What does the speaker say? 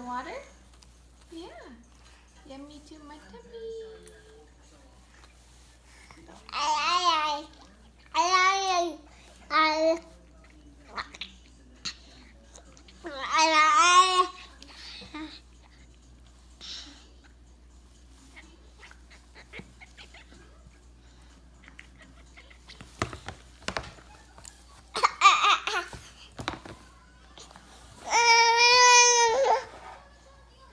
the water? Yeah. Yummy to my tummy. Ay, ay, ay. Ay, ay, ay. Ay.